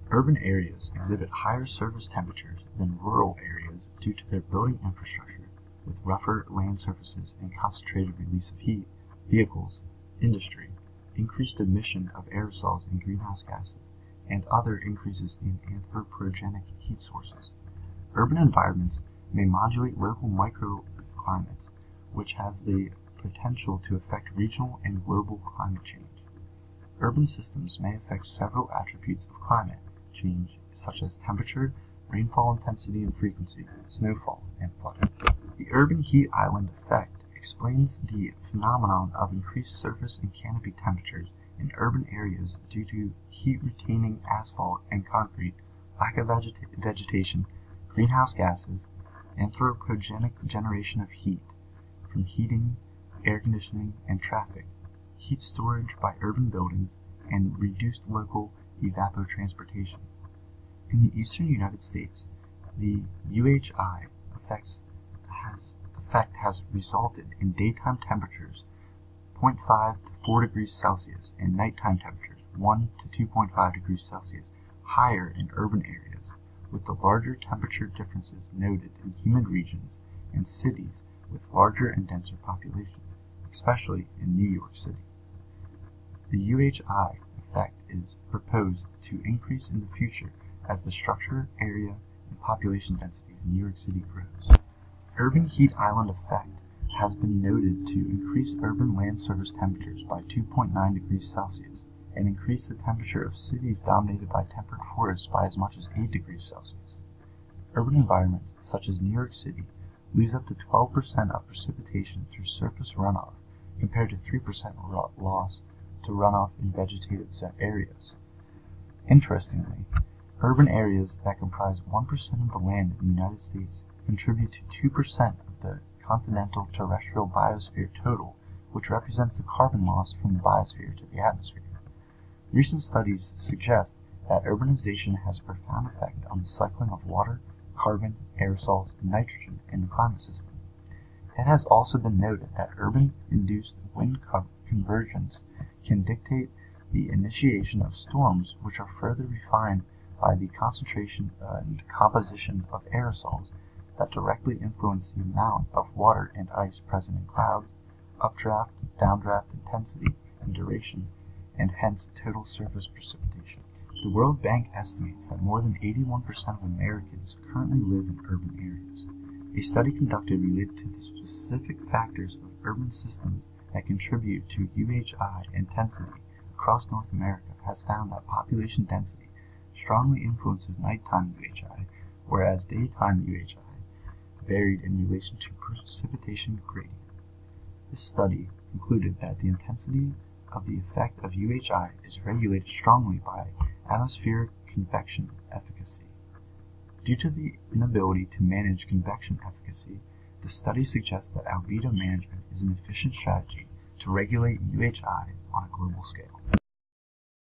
Urban areas exhibit higher surface temperatures than rural areas due to their building infrastructure, with rougher land surfaces and concentrated release of heat, vehicles, industry, increased emission of aerosols and greenhouse gases, and other increases in anthropogenic heat sources. Urban environments may modulate local microclimates, which has the potential to affect regional and global climate change. Urban systems may affect several attributes of climate change, such as temperature, rainfall intensity and frequency, snowfall, and flooding. The urban heat island effect explains the phenomenon of increased surface and canopy temperatures in urban areas due to heat-retaining asphalt and concrete, lack of vegetation, greenhouse gases, anthropogenic generation of heat from heating, air conditioning, and traffic, heat storage by urban buildings, and reduced local evapotranspiration. In the eastern United States, the UHI effect has resulted in daytime temperatures 0.5 to 4 degrees Celsius and nighttime temperatures 1 to 2.5 degrees Celsius higher in urban areas, with the larger temperature differences noted in humid regions and cities with larger and denser populations, especially in New York City. The UHI effect is proposed to increase in the future as the structure, area, and population density of New York City grows. Urban heat island effect has been noted to increase urban land surface temperatures by 2.9 degrees Celsius and increase the temperature of cities dominated by temperate forests by as much as 8 degrees Celsius. Urban environments, such as New York City, lose up to 12% of precipitation through surface runoff, compared to 3% loss to runoff in vegetated areas. Interestingly, urban areas that comprise 1% of the land in the United States contribute to 2% of the continental terrestrial biosphere total, which represents the carbon loss from the biosphere to the atmosphere. Recent studies suggest that urbanization has a profound effect on the cycling of water, carbon, aerosols, and nitrogen in the climate system. It has also been noted that urban-induced wind convergence can dictate the initiation of storms, which are further refined by the concentration and composition of aerosols that directly influence the amount of water and ice present in clouds, updraft, downdraft intensity and duration, and hence total surface precipitation. The World Bank estimates that more than 81% of Americans currently live in urban areas. A study conducted related to the specific factors of urban systems that contribute to UHI intensity across North America has found that population density strongly influences nighttime UHI, whereas daytime UHI varied in relation to precipitation gradient. This study concluded that the intensity of the effect of UHI is regulated strongly by atmospheric convection efficacy. Due to the inability to manage convection efficacy, the study suggests that albedo management is an efficient strategy to regulate UHI on a global scale.